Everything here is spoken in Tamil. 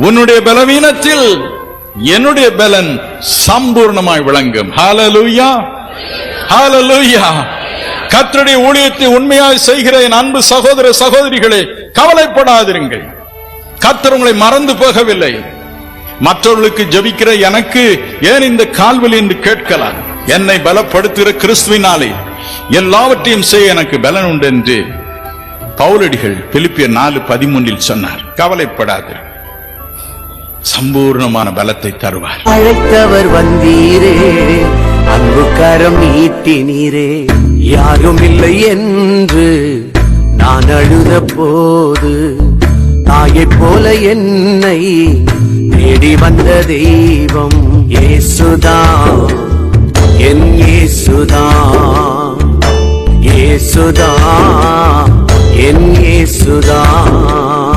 உன்னுடைய பலவீனத்தில் என்னுடைய பலன் சம்பூர்ணமாய் விளங்கும். ஹல்லேலூயா, ஹல்லேலூயா. கர்த்தருடைய ஊழியத்தை உண்மையாய் செய்கிற என் அன்பு சகோதர சகோதரிகளே, கவலைப்படாதிருங்கள். கர்த்தர் உங்களை மறந்து போகவில்லை. மற்றவர்களுக்கு ஜெபிக்கிற எனக்கு ஏன் இந்த கால்வலி என்று கேட்கலாம். என்னை பலப்படுத்துகிற கிறிஸ்துவினாலே எல்லாவற்றையும் செய்ய எனக்கு பலன் உண்டு என்று பவுலடிகள் பிலிப்பியர் 4:13 சொன்னார். கவலைப்படாது, சம்பூர்ணமான பலத்தை தருவார். அழைத்தவர் வந்தீரே, அன்பு கரம் நீட்டினீரே. யாரும் இல்லை என்று நான் அழுத போது தாயை போல என்னை தேடி வந்த தெய்வம் இயேசுதான், என் இயேசுதான், இயேசுதான், என் இயேசுதான்.